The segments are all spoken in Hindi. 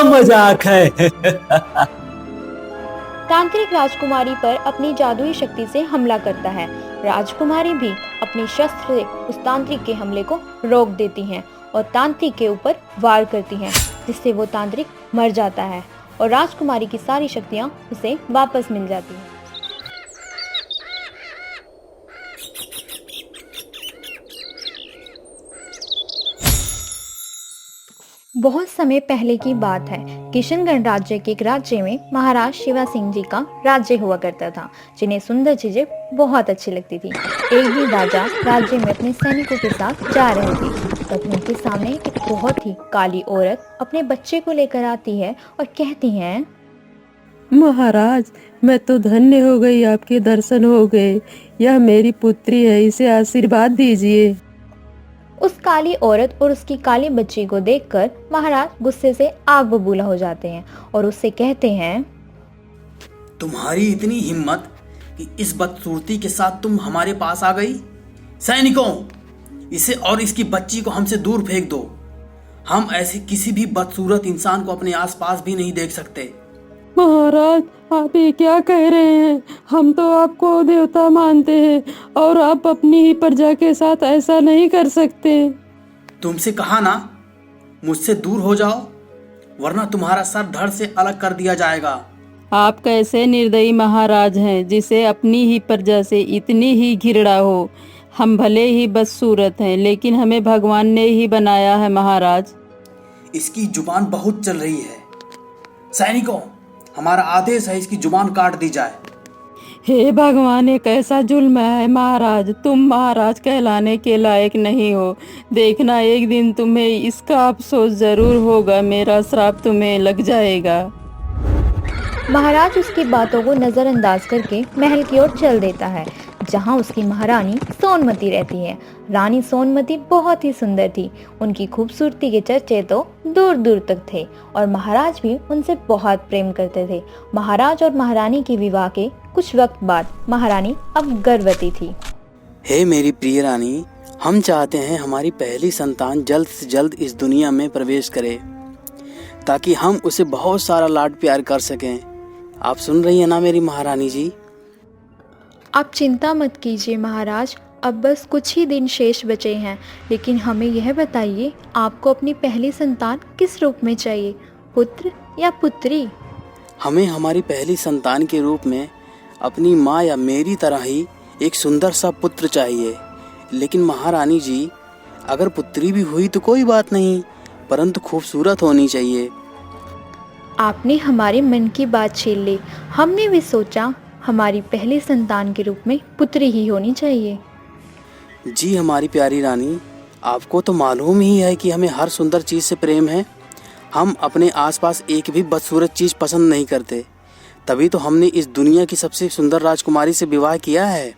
मजाक है। तांत्रिक राजकुमारी पर अपनी जादुई शक्ति से हमला करता है। राजकुमारी भी अपने शस्त्र से उस तांत्रिक के हमले को रोक देती हैं और तांत्रिक के ऊपर वार करती हैं, जिससे वो तांत्रिक मर जाता है और राजकुमारी की सारी शक्तियां उसे वापस मिल जाती हैं। बहुत समय पहले की बात है। किशनगढ़ राज्य के एक राज्य में महाराज शिवा सिंह जी का राज्य हुआ करता था, जिन्हें सुंदर चीजें बहुत अच्छी लगती थी। एक दिन राजा राज्य में अपने सैनिकों के साथ जा रहे थे, तब उनके सामने एक बहुत ही काली औरत अपने बच्चे को लेकर आती है और कहती है, महाराज, मैं तो धन्य हो गई, आपके दर्शन हो गए। यह मेरी पुत्री है, इसे आशीर्वाद दीजिए। उस काली औरत और उसकी काली बच्ची को देखकर महाराज गुस्से से आग बबूला हो जाते हैं और उससे कहते हैं, तुम्हारी इतनी हिम्मत कि इस बदसूरती के साथ तुम हमारे पास आ गई। सैनिकों, इसे और इसकी बच्ची को हमसे दूर फेंक दो। हम ऐसे किसी भी बदसूरत इंसान को अपने आसपास भी नहीं देख सकते। महाराज, आप ये क्या कह रहे हैं? हम तो आपको देवता मानते हैं और आप अपनी ही प्रजा के साथ ऐसा नहीं कर सकते। तुमसे कहा ना, मुझसे दूर हो जाओ, वरना तुम्हारा सर धड़ से अलग कर दिया जाएगा। आप कैसे निर्दयी महाराज हैं, जिसे अपनी ही प्रजा से इतनी ही घृणा हो। हम भले ही बदसूरत हैं, लेकिन हमें भगवान ने ही बनाया है महाराज। इसकी जुबान बहुत चल रही है। सैनिकों, हमारा आदेश है, इसकी जुबान काट दी जाए। हे भगवान, ये कैसा जुल्म है महाराज। तुम महाराज कहलाने के लायक नहीं हो। देखना, एक दिन तुम्हें इसका अफसोस जरूर होगा। मेरा श्राप तुम्हें लग जाएगा। महाराज उसकी बातों को नजरअंदाज करके महल की ओर चल देता है, जहां उसकी महारानी सोनमती रहती है। रानी सोनमती बहुत ही सुंदर थी। उनकी खूबसूरती के चर्चे तो दूर दूर तक थे और महाराज भी उनसे बहुत प्रेम करते थे। महाराज और महारानी के विवाह के कुछ वक्त बाद महारानी अब गर्भवती थी। हे मेरी प्रिय रानी, हम चाहते हैं हमारी पहली संतान जल्द से जल्द इस दुनिया में प्रवेश करे, ताकि हम उसे बहुत सारा लाड प्यार कर सकें। आप सुन रही है ना मेरी महारानी जी? आप चिंता मत कीजिए महाराज, अब बस कुछ ही दिन शेष बचे हैं। लेकिन हमें यह बताइए, आपको अपनी पहली संतान किस रूप में चाहिए, पुत्र या पुत्री? हमें हमारी पहली संतान के रूप में अपनी माँ या मेरी तरह ही एक सुंदर सा पुत्र चाहिए। लेकिन महारानी जी, अगर पुत्री भी हुई तो कोई बात नहीं, परंतु खूबसूरत होनी चाहिए। आपने हमारे मन की बात छीन ली। हमने भी सोचा हमारी पहली संतान के रूप में पुत्री ही होनी चाहिए। जी हमारी प्यारी रानी, आपको तो मालूम ही है कि हमें हर सुंदर चीज़ से प्रेम है। हम अपने आसपास एक भी बदसूरत चीज़ पसंद नहीं करते, तभी तो हमने इस दुनिया की सबसे सुंदर राजकुमारी से विवाह किया है।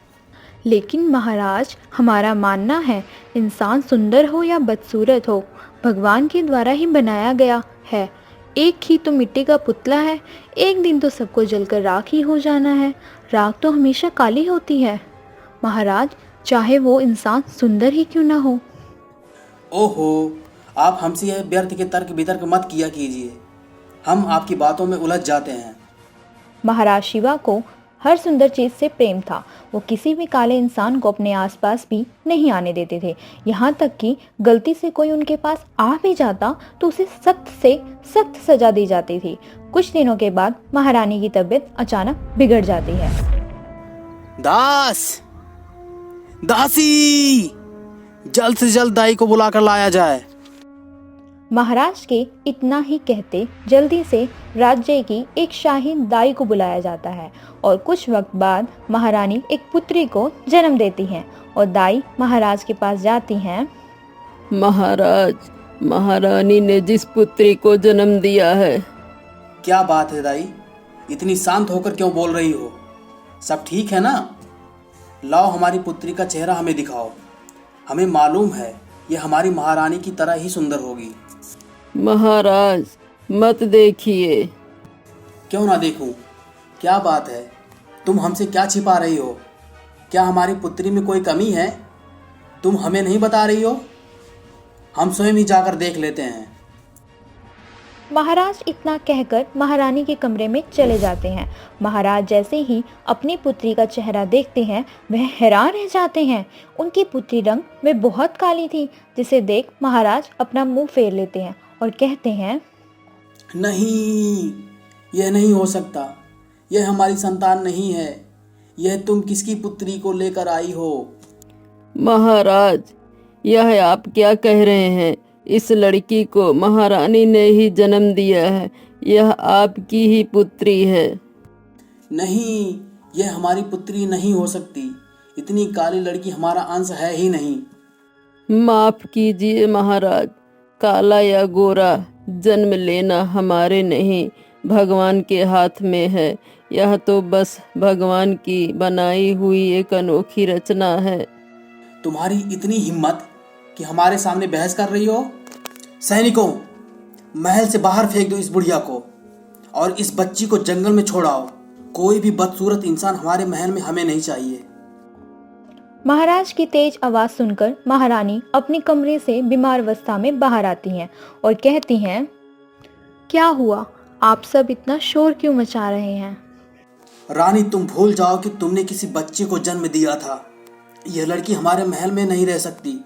लेकिन महाराज, हमारा मानना है, इंसान सुंदर हो या बदसूरत हो, भगवान के द्वारा ही बनाया गया है। एक ही तो मिट्टी का पुतला है, एक दिन तो सबको जलकर राख ही हो जाना है। राख तो हमेशा काली होती है महाराज, चाहे वो इंसान सुंदर ही क्यों ना हो। ओहो, आप हमसे यह व्यर्थ के तर्क वितर्क मत किया कीजिए, हम आपकी बातों में उलझ जाते हैं। महाराज शिवा को हर सुंदर चीज से प्रेम था। वो किसी भी काले इंसान को अपने आसपास भी नहीं आने देते थे। यहाँ तक कि गलती से कोई उनके पास आ भी जाता तो उसे सख्त से सख्त सजा दी जाती थी। कुछ दिनों के बाद महारानी की तबीयत अचानक बिगड़ जाती है। दासी, जल्द से जल्द दाई को बुलाकर लाया जाए। महाराज के इतना ही कहते जल्दी से राज्य की एक शाही दाई को बुलाया जाता है और कुछ वक्त बाद महारानी एक पुत्री को जन्म देती हैं और दाई महाराज के पास जाती हैं। महाराज, महारानी ने जिस पुत्री को जन्म दिया है। क्या बात है दाई, इतनी शांत होकर क्यों बोल रही हो? सब ठीक है ना? लाओ हमारी पुत्री का चेहरा हमें दिखाओ। हमें मालूम है ये हमारी महारानी की तरह ही सुंदर होगी। महाराज, मत देखिए। क्यों ना देखूं? क्या बात है, तुम हमसे क्या छिपा रही हो? क्या हमारी पुत्री में कोई कमी है? तुम हमें नहीं बता रही हो? हम स्वयं ही जाकर देख लेते हैं। महाराज इतना कहकर महारानी के कमरे में चले जाते हैं। महाराज जैसे ही अपनी पुत्री का चेहरा देखते हैं वह हैरान रह जाते हैं। उनकी पुत्री रंग में बहुत काली थी, जिसे देख महाराज अपना मुंह फेर लेते हैं और कहते हैं, नहीं, यह नहीं हो सकता। यह हमारी संतान नहीं है। यह तुम किसकी पुत्री को लेकर आई हो? महाराज, यह आप क्या कह रहे हैं? इस लड़की को महारानी ने ही जन्म दिया है। यह आपकी ही पुत्री है। नहीं, यह हमारी पुत्री नहीं हो सकती। इतनी काली लड़की हमारा अंश है ही नहीं। माफ कीजिए महाराज, काला या गोरा जन्म लेना हमारे नहीं, भगवान के हाथ में है। यह तो बस भगवान की बनाई हुई एक अनोखी रचना है। तुम्हारी इतनी हिम्मत कि हमारे सामने बहस कर रही हो? सैनिकों, महल से बाहर फेंक दो इस बुढ़िया को और इस बच्ची को जंगल में छोड़ाओ। कोई भी बदसूरत इंसान हमारे महल में हमें नहीं चाहिए। महाराज की तेज आवाज सुनकर महारानी अपने कमरे से बीमार अवस्था में बाहर आती हैं और कहती हैं, क्या हुआ? आप सब इतना शोर क्यों मचा रहे हैं? रानी, तुम भूल जाओ कि तुमने किसी बच्चे को जन्म दिया था। यह लड़की हमारे महल में नहीं रह सकती।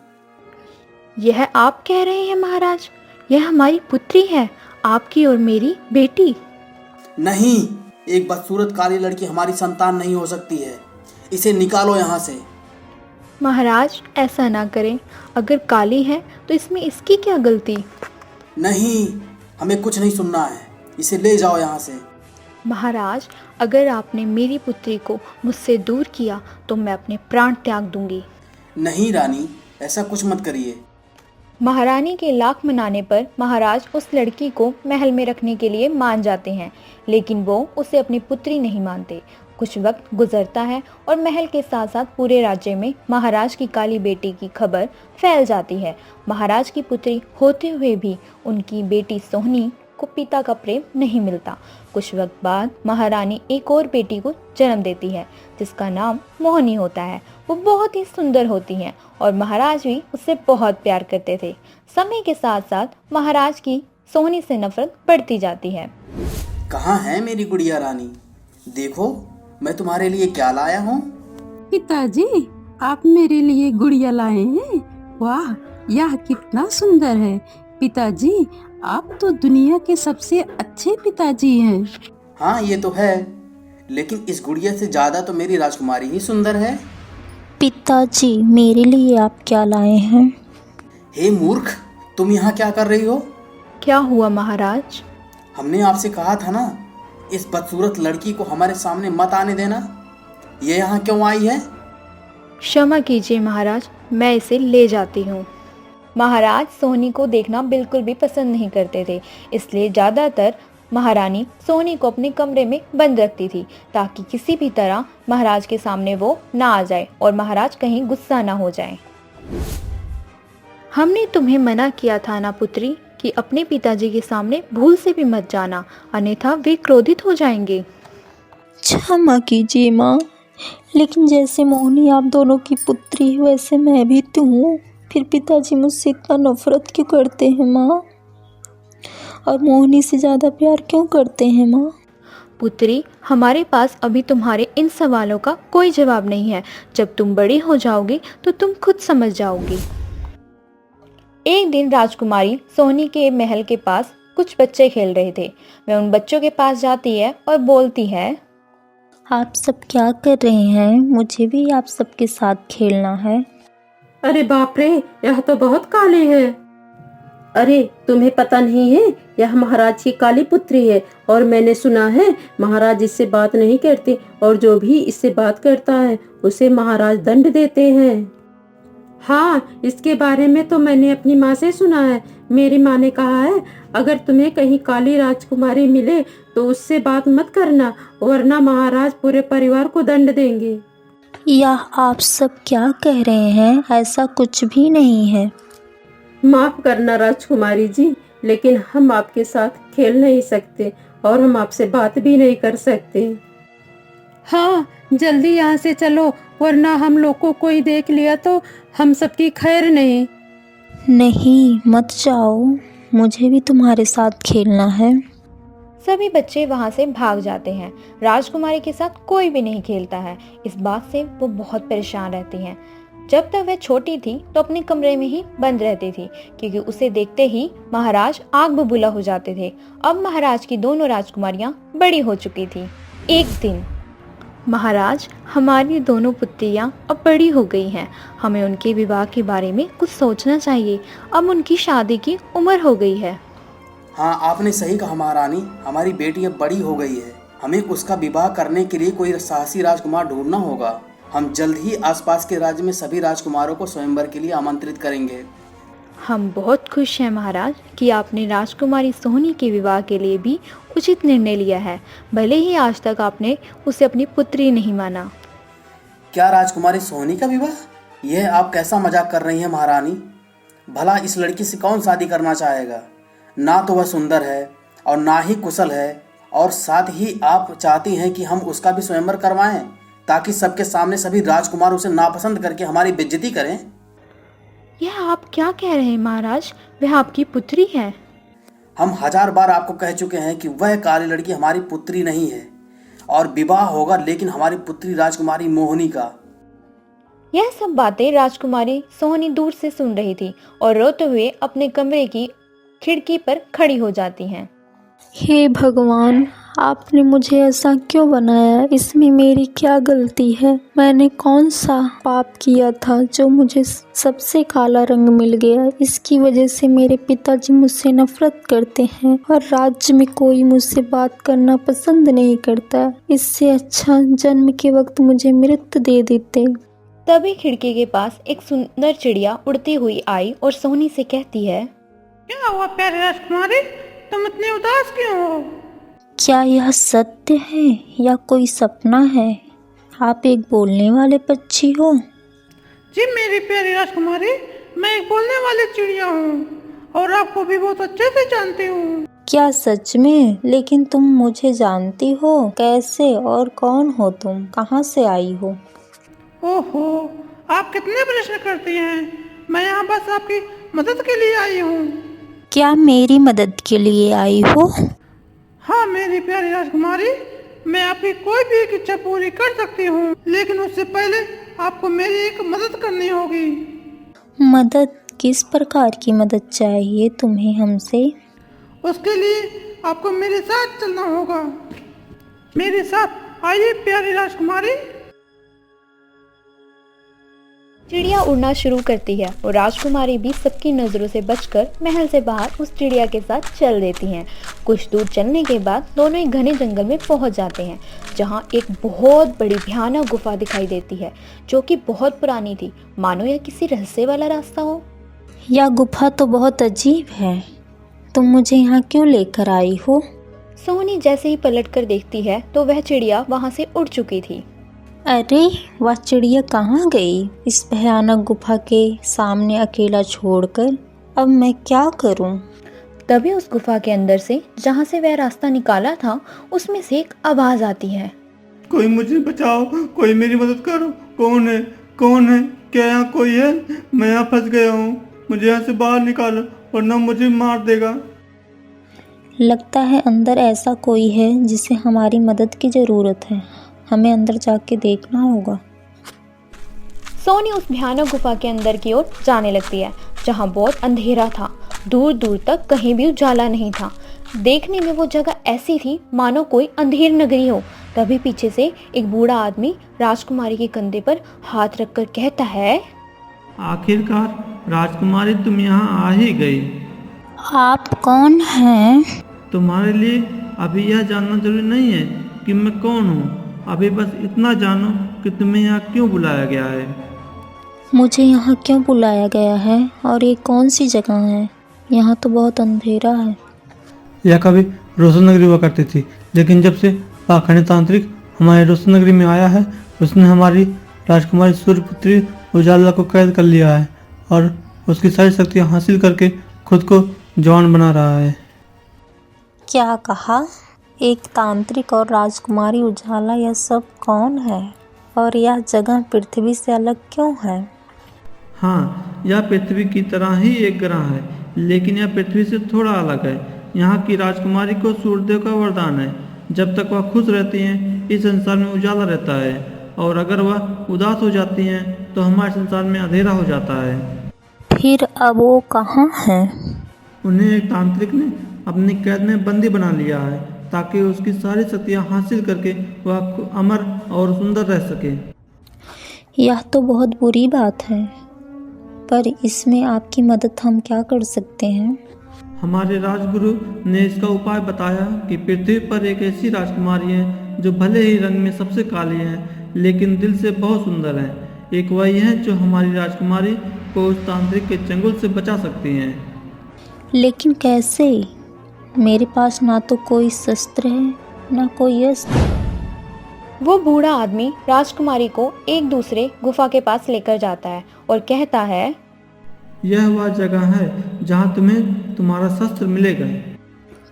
यह आप कह रहे हैं महाराज? यह हमारी पुत्री है, आपकी और मेरी बेटी। नहीं, एक बदसूरत काली लड़की हमारी संतान नहीं हो सकती है। इसे निकालो यहाँ से। महाराज, ऐसा ना करें। अगर काली है तो इसमें इसकी क्या गलती? नहीं, हमें कुछ नहीं सुनना है। इसे ले जाओ यहाँ से। महाराज, अगर आपने मेरी पुत्री को मुझसे दूर किया तो मैं अपने प्राण त्याग दूंगी। नहीं रानी, ऐसा कुछ मत करिए। महारानी के लाख मनाने पर महाराज उस लड़की को महल में रखने के लिए मान जाते हैं, लेकिन वो उसे अपनी पुत्री नहीं मानते। कुछ वक्त गुजरता है और महल के साथ साथ पूरे राज्य में महाराज की काली बेटी की खबर फैल जाती है। महाराज की पुत्री होते हुए भी उनकी बेटी सोहनी को पिता का प्रेम नहीं मिलता। कुछ वक्त बाद महारानी एक और बेटी को जन्म देती है, जिसका नाम मोहिनी होता है। वो बहुत ही सुंदर होती हैं और महाराज भी उससे बहुत प्यार करते थे। समय के साथ साथ महाराज की सोहनी से नफरत बढ़ती जाती है। कहाँ है मेरी गुड़िया रानी? देखो, मैं तुम्हारे लिए क्या लाया हूँ। पिताजी, आप मेरे लिए गुड़िया लाए हैं? वाह, यह कितना सुंदर है। पिताजी, आप तो दुनिया के सबसे अच्छे पिताजी हैं। हाँ, ये तो है, लेकिन इस गुड़िया से ज्यादा तो मेरी राजकुमारी ही सुंदर है। पिताजी, मेरे लिए आप क्या लाए हैं? हे मूर्ख, तुम यहाँ क्या कर रही हो? क्या हुआ महाराज? हमने आपसे कहा था ना, इस बदसूरत लड़की को हमारे सामने मत आने देना। ये यहाँ क्यों आई है? क्षमा कीजिए महाराज, मैं इसे ले जाती हूँ। महाराज सोहनी को देखना बिल्कुल भी पसंद नहीं करते थे, इसलिए ज़्यादातर महारानी सोहनी को अपने कमरे में बंद रखती थी, ताकि किसी भी तरह महाराज के सामने वो ना आ जाए और महाराज कहीं गुस्सा ना हो जाए। हमने तुम्हें मना किया था ना पुत्री कि अपने पिताजी के सामने भूल से भी मत जाना, अन्यथा वे क्रोधित हो जाएंगे। क्षमा कीजिए माँ, लेकिन जैसे मोहिनी आप दोनों की पुत्री है वैसे मैं भी तो हूँ। फिर पिताजी मुझसे इतना नफरत क्यों करते हैं माँ? और मोहिनी से ज़्यादा प्यार क्यों करते हैं माँ? पुत्री, हमारे पास अभी तुम्हारे इन सवालों का कोई जवाब नहीं है। जब तुम बड़ी हो जाओगी तो तुम खुद समझ जाओगी। एक दिन राजकुमारी सोहनी के महल के पास कुछ बच्चे खेल रहे थे। वह उन बच्चों के पास जाती है और बोलती है, आप सब क्या कर रहे हैं? मुझे भी आप सबके साथ खेलना है। अरे बाप रे, यह तो बहुत काली है। अरे तुम्हें पता नहीं है, यह महाराज की काली पुत्री है और मैंने सुना है महाराज इससे बात नहीं करते और जो भी इससे बात करता है उसे महाराज दंड देते हैं। हाँ, इसके बारे में तो मैंने अपनी माँ से सुना है। मेरी माँ ने कहा है अगर तुम्हें कहीं काली राजकुमारी मिले तो उससे बात मत करना, वरना महाराज पूरे परिवार को दंड देंगे। यह आप सब क्या कह रहे हैं? ऐसा कुछ भी नहीं है। माफ करना राजकुमारी जी, लेकिन हम आपके साथ खेल नहीं सकते और हम आपसे बात भी नहीं कर सकते। हाँ, जल्दी यहाँ से चलो, वरना हम लोग को कोई देख लिया तो हम सबकी खैर नहीं। नहीं, मत जाओ। मुझे भी तुम्हारे साथ खेलना है। सभी बच्चे वहां से भाग जाते हैं। राजकुमारी के साथ कोई भी नहीं खेलता है। इस बात से वो बहुत परेशान रहती हैं। जब तक वह छोटी थी तो अपने कमरे में ही बंद रहती थी, क्योंकि उसे देखते ही महाराज आग बबूला हो जाते थे। अब महाराज की दोनों राजकुमारियां बड़ी हो चुकी थी। एक दिन, महाराज, हमारी दोनों पुत्रियां अब बड़ी हो गई हैं। हमें उनके विवाह के बारे में कुछ सोचना चाहिए। अब उनकी शादी की उम्र हो गई है। हाँ, आपने सही कहा महारानी, हमारी बेटी अब बड़ी हो गई है। हमें उसका विवाह करने के लिए कोई साहसी राजकुमार ढूंढना होगा। हम जल्द ही आसपास के राज्य में सभी राजकुमारों को स्वयंवर के लिए आमंत्रित करेंगे। हम बहुत खुश हैं महाराज कि आपने राजकुमारी सोहनी के विवाह के लिए भी उचित निर्णय लिया है, भले ही आज तक आपने उसे अपनी पुत्री नहीं माना। क्या राजकुमारी सोहनी का विवाह? यह आप कैसा मजाक कर रही हैं महारानी? भला इस लड़की से कौन शादी करना चाहेगा? ना तो वह सुंदर है और ना ही कुशल है, और साथ ही आप चाहती हैं कि हम उसका भी स्वयंवर करवाएं ताकि सबके सामने सभी राजकुमार उसे नापसंद करके हमारी बेइज्जती करें। यह आप क्या कह रहे हैं महाराज? वह आपकी पुत्री है। हम 1000 बार आपको कह चुके हैं कि वह काली लड़की हमारी पुत्री नहीं है, और विवाह होगा लेकिन हमारी पुत्री राजकुमारी मोहिनी का। यह सब बातें राजकुमारी सोहनी दूर से सुन रही थी और रोते हुए अपने कमरे की खिड़की पर खड़ी हो जाती हैं। हे भगवान, आपने मुझे ऐसा क्यों बनाया? इसमें मेरी क्या गलती है? मैंने कौन सा पाप किया था जो मुझे सबसे काला रंग मिल गया? इसकी वजह से मेरे पिताजी मुझसे नफरत करते हैं और राज्य में कोई मुझसे बात करना पसंद नहीं करता। इससे अच्छा जन्म के वक्त मुझे मृत्यु दे देते। तभी खिड़की के पास एक सुंदर चिड़िया उड़ती हुई आई और सोहनी से कहती है, क्या हुआ प्यारी राजकुमारी, तुम इतनी उदास क्यों हो? क्या यह सत्य है या कोई सपना है? आप एक बोलने वाले पक्षी हो? जी मेरी प्यारी राजकुमारी, मैं एक बोलने वाली चिड़िया हूँ और आपको भी बहुत अच्छे से जानती हूँ। क्या सच में? लेकिन तुम मुझे जानती हो? कैसे और कौन हो तुम? कहाँ से आई हो? ओहो, आप कितने प्रश्न करती हैं। मैं यहाँ बस आपकी मदद के लिए आई हूँ। क्या मेरी मदद के लिए आई हो? हाँ मेरी प्यारी राजकुमारी, मैं आपकी कोई भी एक इच्छा पूरी कर सकती हूँ, लेकिन उससे पहले आपको मेरी एक मदद करनी होगी। मदद? किस प्रकार की मदद चाहिए तुम्हें हमसे? उसके लिए आपको मेरे साथ चलना होगा। मेरे साथ आइए प्यारी राजकुमारी। चिड़िया उड़ना शुरू करती है और राजकुमारी भी सबकी नज़रों से बचकर महल से बाहर उस चिड़िया के साथ चल देती हैं। कुछ दूर चलने के बाद दोनों एक घने जंगल में पहुंच जाते हैं, जहां एक बहुत बड़ी भयानक गुफा दिखाई देती है, जो कि बहुत पुरानी थी, मानो यह किसी रहस्य वाला रास्ता हो। यह गुफा तो बहुत अजीब है। तुम मुझे यहाँ क्यों लेकर आई हो? सोहनी जैसे ही पलट कर देखती है तो वह चिड़िया वहां से उड़ चुकी थी। अरे, वह चिड़िया कहाँ गई? इस भयानक गुफा के सामने अकेला छोड़कर अब मैं क्या करूं? तभी उस गुफा के अंदर से, जहां से वह रास्ता निकाला था, उसमें से एक आवाज आती है। कोई मुझे बचाओ, कोई मेरी मदद करो। कौन है? कौन है? क्या यहाँ कोई है? मैं यहाँ फंस गया हूँ, मुझे यहाँ से बाहर निकालो वरना मुझे मार देगा। लगता है अंदर ऐसा कोई है जिसे हमारी मदद की ज़रूरत है। हमें अंदर जाके देखना होगा। सोनी उस भयानक गुफा के अंदर की ओर जाने लगती है, जहां बहुत अंधेरा था। दूर दूर तक कहीं भी उजाला नहीं था। देखने में वो जगह ऐसी थी मानो कोई अंधेर नगरी हो। तभी पीछे से एक बूढ़ा आदमी राजकुमारी के कंधे पर हाथ रखकर कहता है, आखिरकार राजकुमारी तुम यहाँ आ ही गई। आप कौन हैं? तुम्हारे लिए अभी यह जानना जरूरी नहीं है कि मैं कौन हूँ। अभी बस इतना जानो कि तुम्हें यहाँ क्यों बुलाया गया है। मुझे यहाँ क्यों बुलाया गया है और ये कौन सी जगह है? यहाँ तो बहुत अंधेरा है। यह कभी रोशन नगरी हुआ करती थी, लेकिन जब से पाखंडी तांत्रिक हमारे रोशन नगरी में आया है, उसने हमारी राजकुमारी सूर्यपुत्री उजाला को कैद कर लिया है और उसकी सारी शक्तियाँ हासिल करके खुद को जवान बना रहा है। क्या कहा? एक तांत्रिक और राजकुमारी उजाला, यह सब कौन है? और यह जगह पृथ्वी से अलग क्यों है? हाँ, यह पृथ्वी की तरह ही एक ग्रह है। लेकिन यह पृथ्वी से थोड़ा अलग है। यहाँ की राजकुमारी को सूर्यदेव का वरदान है। जब तक वह खुश रहती हैं इस संसार में उजाला रहता है, और अगर वह उदास हो जाती हैं तो हमारे संसार में अंधेरा हो जाता है। फिर अब वो कहाँ हैं? उन्हें एक तांत्रिक ने अपनी कैद में बंदी बना लिया है, ताकि उसकी सारी शक्तियाँ हासिल करके वह अमर और सुंदर रह सके। यह तो बहुत बुरी बात है, पर इसमें आपकी मदद हम क्या कर सकते हैं? हमारे राजगुरु ने इसका उपाय बताया कि पृथ्वी पर एक ऐसी राजकुमारी है जो भले ही रंग में सबसे काली है, लेकिन दिल से बहुत सुंदर है। एक वही है जो हमारी राजकुमारी को उस तांत्रिक के चंगुल से बचा सकती हैं। लेकिन कैसे? मेरे पास ना तो कोई शस्त्र है, ना कोई अस्त्र। वो बूढ़ा आदमी राजकुमारी को एक दूसरे गुफा के पास लेकर जाता है और कहता है, यह वह जगह है जहाँ तुम्हें तुम्हारा शस्त्र मिलेगा।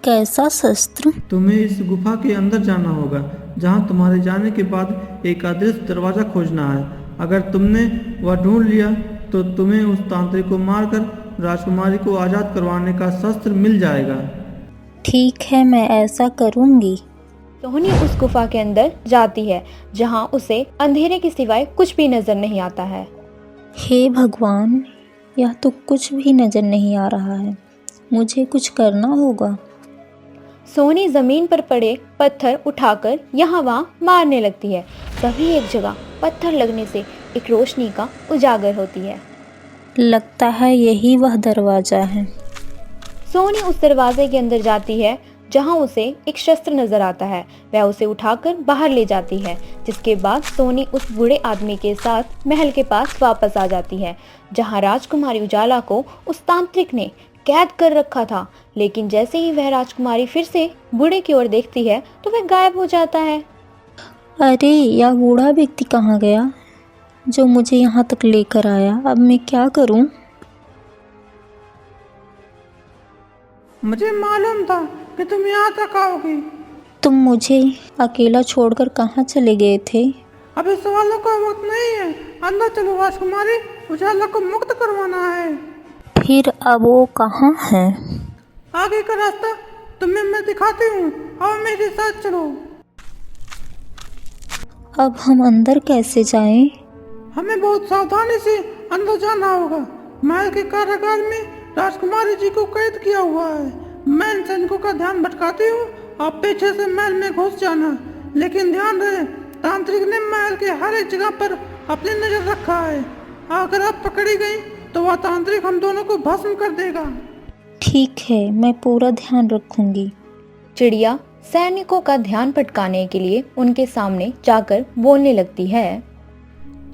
कैसा शस्त्र? तुम्हें इस गुफा के अंदर जाना होगा, जहाँ तुम्हारे जाने के बाद एक अदृश्य दरवाजा खोजना है। अगर तुमने वह ढूंढ लिया तो तुम्हें उस तांत्रिक को मारकर राजकुमारी को आज़ाद करवाने का शस्त्र मिल जाएगा। ठीक है, मैं ऐसा करूँगी। सोहनी उस गुफा के अंदर जाती है जहाँ उसे अंधेरे के सिवाय कुछ भी नजर नहीं आता है। हे भगवान, यह तो कुछ भी नजर नहीं आ रहा है। मुझे कुछ करना होगा। सोनी जमीन पर पड़े पत्थर उठाकर यहाँ वहाँ मारने लगती है। तभी एक जगह पत्थर लगने से एक रोशनी का उजागर होती है। लगता है यही वह दरवाजा है। सोनी उस दरवाजे के अंदर जाती है जहाँ उसे एक शस्त्र नजर आता है। वह उसे उठाकर बाहर ले जाती है, जिसके बाद सोनी उस बूढ़े आदमी के साथ महल के पास वापस आ जाती है, जहाँ राजकुमारी उजाला को उस तांत्रिक ने कैद कर रखा था। लेकिन जैसे ही वह राजकुमारी फिर से बूढ़े की ओर देखती है तो वह गायब हो जाता है। अरे, यह बूढ़ा व्यक्ति कहाँ गया जो मुझे यहाँ तक लेकर आया? अब मैं क्या करूँ? मुझे मालूम था कि तुम यहाँ तक आओगी। तुम मुझे अकेला छोड़कर कहाँ चले गए थे? अभी सवालों का वक्त नहीं है। अंदर चलो राजकुमारी, उजाला को मुक्त करवाना है। फिर अब वो कहाँ हैं? आगे का रास्ता तुम्हें मैं दिखाती हूँ, आओ मेरे साथ चलो। अब हम अंदर कैसे जाएं? हमें बहुत सावधानी से अंदर जाना होगा। महल के कारागार में राजकुमारी जी को कैद किया हुआ है। मैं इन सैनिकों का ध्यान भटकाती हूँ, आप पीछे से महल में घुस जाना। लेकिन ध्यान रहे, तांत्रिक ने महल के हर एक जगह पर अपनी नजर रखा है। अगर आप पकड़ी गई तो वह तांत्रिक हम दोनों को भस्म कर देगा। ठीक है, मैं पूरा ध्यान रखूंगी। चिड़िया सैनिकों का ध्यान भटकाने के लिए उनके सामने जाकर बोलने लगती है,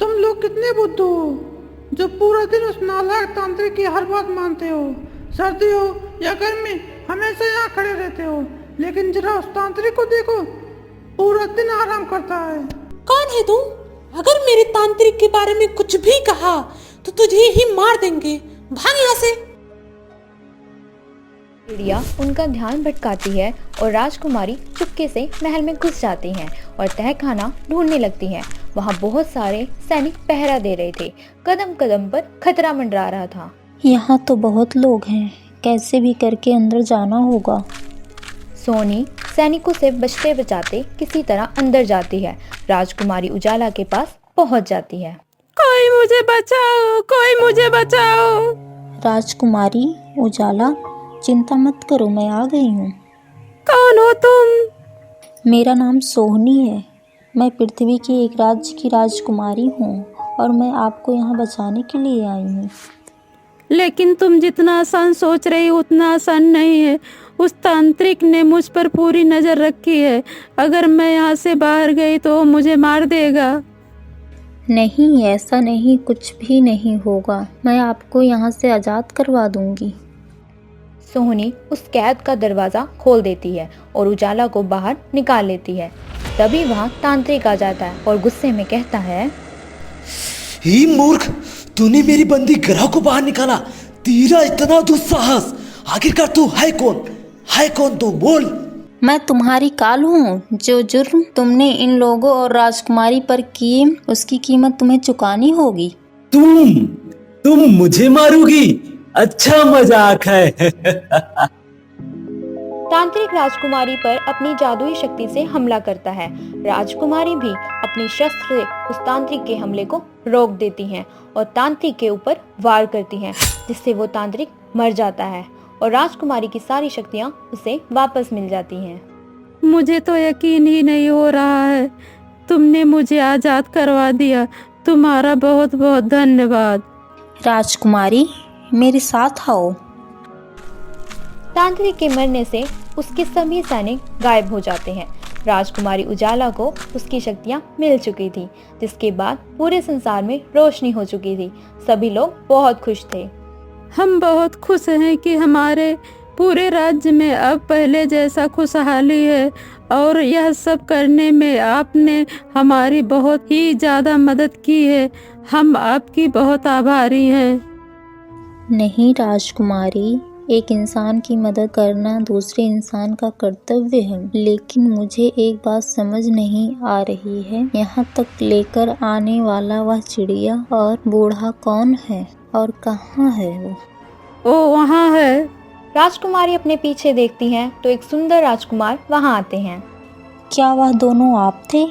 तुम लोग कितने बुद्धू हो जो पूरा दिन उस नालायक तांत्रिक की हर बात मानते हो। सर्दी हो या गर्मी हमेशा यहाँ खड़े रहते हो, लेकिन जरा उस तांत्रिक को देखो, पूरा दिन आराम करता है। कौन है तू? अगर मेरे तांत्रिक के बारे में कुछ भी कहा तो तुझे ही मार देंगे। भाग यहाँ से। चिड़िया उनका ध्यान भटकाती है और राजकुमारी चुपके से महल में घुस जाती हैं और तहखाना ढूंढने लगती हैं। वहाँ बहुत सारे सैनिक पहरा दे रहे थे। कदम कदम पर खतरा मंडरा रहा था। यहाँ तो बहुत लोग हैं, कैसे भी करके अंदर जाना होगा। सोनी सैनिकों से बचते बचाते किसी तरह अंदर जाती है। राजकुमारी उजाला के पास पहुँच जाती है। कोई मुझे बचाओ, कोई मुझे बचाओ। राजकुमारी उजाला, चिंता मत करो, मैं आ गई हूँ। कौन हो तुम? मेरा नाम सोहनी है। मैं पृथ्वी के एक राज्य की राजकुमारी हूँ और मैं आपको यहाँ बचाने के लिए आई हूँ। लेकिन तुम जितना आसान सोच रही हो उतना आसान नहीं है। उस तांत्रिक ने मुझ पर पूरी नज़र रखी है। अगर मैं यहाँ से बाहर गई तो वो मुझे मार देगा। नहीं, ऐसा नहीं, कुछ भी नहीं होगा। मैं आपको यहाँ से आज़ाद करवा दूँगी। सोहनी उस कैद का दरवाजा खोल देती है और उजाला को बाहर निकाल लेती है। तभी वहाँ तांत्रिक आ जाता है और गुस्से में कहता है, ही मूर्ख, तूने मेरी बंदी ग्रह को बाहर निकाला। तेरा इतना दुस्साहस, आखिरकार तू है कौन? है कौन तू? बोल। मैं तुम्हारी काल हूँ। जो जुर्म तुमने इन लोगों और राजकुमारी पर किए उसकी कीमत तुम्हें चुकानी होगी। तुम मुझे मारोगी? अच्छा मजाक है। तांत्रिक राजकुमारी पर अपनी जादुई शक्ति से हमला करता है। राजकुमारी भी अपनी शस्त्र से उस तांत्रिक के हमले को रोक देती हैं और तांत्रिक के ऊपर वार करती हैं, जिससे वो तांत्रिक मर जाता है और राजकुमारी की सारी शक्तियां उसे वापस मिल जाती हैं। मुझे तो यकीन ही नहीं हो रहा है, तुमने मुझे आजाद करवा दिया। तुम्हारा बहुत बहुत धन्यवाद। राजकुमारी, मेरे साथ आओ। तांत्रिक के मरने से उसके सभी सैनिक गायब हो जाते हैं। राजकुमारी उजाला को उसकी शक्तियां मिल चुकी थी, जिसके बाद पूरे संसार में रोशनी हो चुकी थी। सभी लोग बहुत खुश थे। हम बहुत खुश हैं कि हमारे पूरे राज्य में अब पहले जैसा खुशहाली है, और यह सब करने में आपने हमारी बहुत ही ज़्यादा मदद की है। हम आपकी बहुत आभारी हैं। नहीं राजकुमारी, एक इंसान की मदद करना दूसरे इंसान का कर्तव्य है, लेकिन मुझे एक बात समझ नहीं आ रही है। यहाँ तक लेकर आने वाला वह चिड़िया और बूढ़ा कौन है और कहाँ है वो? ओ वहाँ है। राजकुमारी अपने पीछे देखती हैं तो एक सुंदर राजकुमार वहाँ आते हैं। क्या वह दोनों आप थे?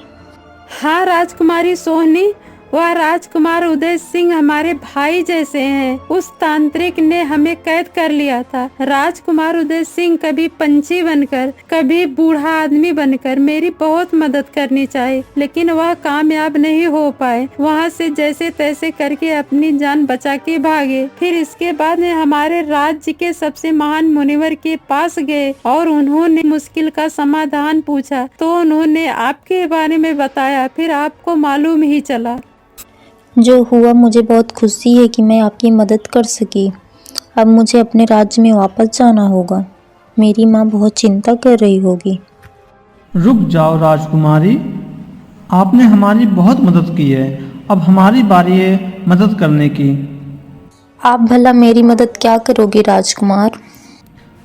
हाँ राजकुमारी सोहनी, वह राजकुमार उदय सिंह हमारे भाई जैसे हैं। उस तांत्रिक ने हमें कैद कर लिया था। राजकुमार उदय सिंह कभी पंछी बनकर, कभी बूढ़ा आदमी बनकर मेरी बहुत मदद करनी चाहिए, लेकिन वह कामयाब नहीं हो पाए। वहाँ से जैसे तैसे करके अपनी जान बचा के भागे। फिर इसके बाद में हमारे राज्य के सबसे महान मुनिवर के पास गए और उन्होंने मुश्किल का समाधान पूछा, तो उन्होंने आपके बारे में बताया। फिर आपको मालूम ही चला। जो हुआ, मुझे बहुत खुशी है कि मैं आपकी मदद कर सकी। अब मुझे अपने राज्य में वापस जाना होगा। मेरी माँ बहुत चिंता कर रही होगी। रुक जाओ राजकुमारी, आपने हमारी बहुत मदद की है, अब हमारी बारी है मदद करने की। आप भला मेरी मदद क्या करोगे राजकुमार?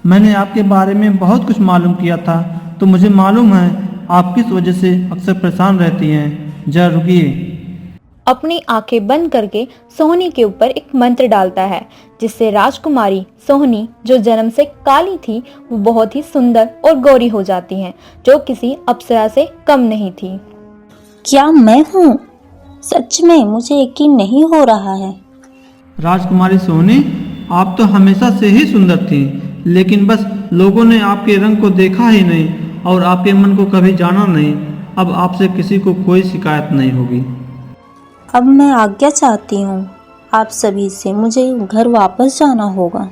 मैंने आपके बारे में बहुत कुछ मालूम किया था, तो मुझे मालूम है आप किस वजह से अक्सर परेशान रहती हैं। जरा रुकिए। अपनी आंखें बंद करके सोहनी के ऊपर एक मंत्र डालता है, जिससे राजकुमारी सोहनी, जो जन्म से काली थी, वो बहुत ही सुंदर और गोरी हो जाती हैं, जो किसी अप्सरा से कम नहीं थी। क्या मैं हूँ? सच में मुझे यकीन नहीं हो रहा है। राजकुमारी सोनी, आप तो हमेशा से ही सुंदर थी, लेकिन बस लोगों ने आपके रंग को देखा ही नहीं और आपके मन को कभी जाना नहीं। अब आपसे किसी को कोई शिकायत नहीं होगी। अब मैं आज्ञा चाहती हूँ आप सभी से, मुझे घर वापस जाना होगा।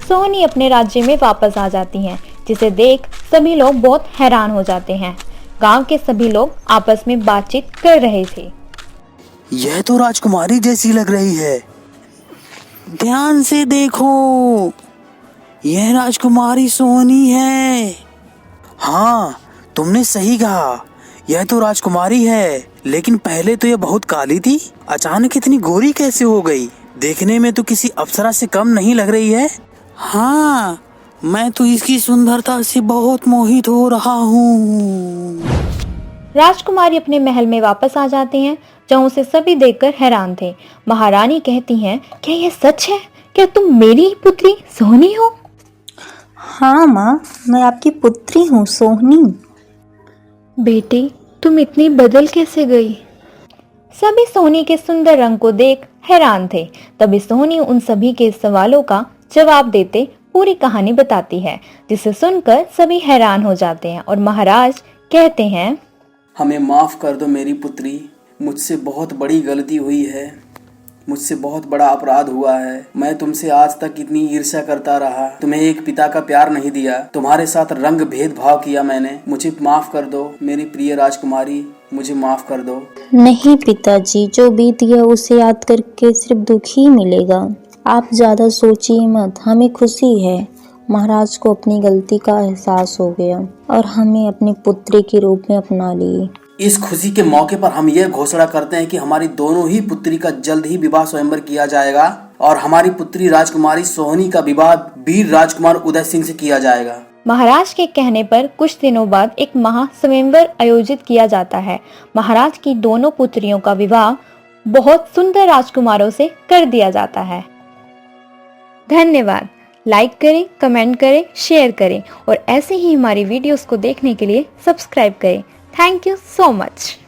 सोहनी अपने राज्य में वापस आ जाती हैं, जिसे देख सभी लोग बहुत हैरान हो जाते हैं। गांव के सभी लोग आपस में बातचीत कर रहे थे। यह तो राजकुमारी जैसी लग रही है। ध्यान से देखो, यह राजकुमारी सोहनी है। हाँ, तुमने सही कहा, यह तो राजकुमारी है। लेकिन पहले तो यह बहुत काली थी, अचानक इतनी गोरी कैसे हो गई? देखने में तो किसी अप्सरा से कम नहीं लग रही है। हाँ, मैं तो इसकी सुंदरता से बहुत मोहित हो रहा हूँ। राजकुमारी अपने महल में वापस आ जाते हैं, जहाँ उसे सभी देखकर हैरान थे। महारानी कहती हैं, क्या यह सच है? क्या तुम मेरी ही पुत्री सोहनी हो? हाँ माँ, मैं आपकी पुत्री हूँ सोहनी। बेटी, तुम इतनी बदल कैसे गई? सभी सोहनी के सुंदर रंग को देख हैरान थे। तभी सोहनी उन सभी के सवालों का जवाब देते पूरी कहानी बताती है, जिसे सुनकर सभी हैरान हो जाते हैं और महाराज कहते हैं, हमें माफ कर दो मेरी पुत्री, मुझसे बहुत बड़ी गलती हुई है, मुझसे बहुत बड़ा अपराध हुआ है। मैं तुमसे आज तक इतनी ईर्ष्या करता रहा, तुम्हें एक पिता का प्यार नहीं दिया, तुम्हारे साथ रंग भेदभाव किया मैंने। मुझे माफ कर दो मेरी प्रिय राजकुमारी, मुझे माफ कर दो। नहीं पिताजी, जो बीत गया उसे याद करके सिर्फ दुख ही मिलेगा। आप ज्यादा सोचिए मत, हमें खुशी है महाराज को अपनी गलती का एहसास हो गया और हमें अपनी पुत्री के रूप में अपना लिए। इस खुशी के मौके पर हम यह घोषणा करते हैं कि हमारी दोनों ही पुत्री का जल्द ही विवाह स्वयंवर किया जाएगा और हमारी पुत्री राजकुमारी सोहनी का विवाह वीर राजकुमार उदय सिंह से किया जाएगा। महाराज के कहने पर कुछ दिनों बाद एक महा स्वयंवर आयोजित किया जाता है। महाराज की दोनों पुत्रियों का विवाह बहुत सुंदर राजकुमारों से कर दिया जाता है। धन्यवाद। लाइक करें, कमेंट करें, शेयर करें और ऐसे ही हमारी वीडियोस को देखने के लिए सब्सक्राइब करें। Thank you so much.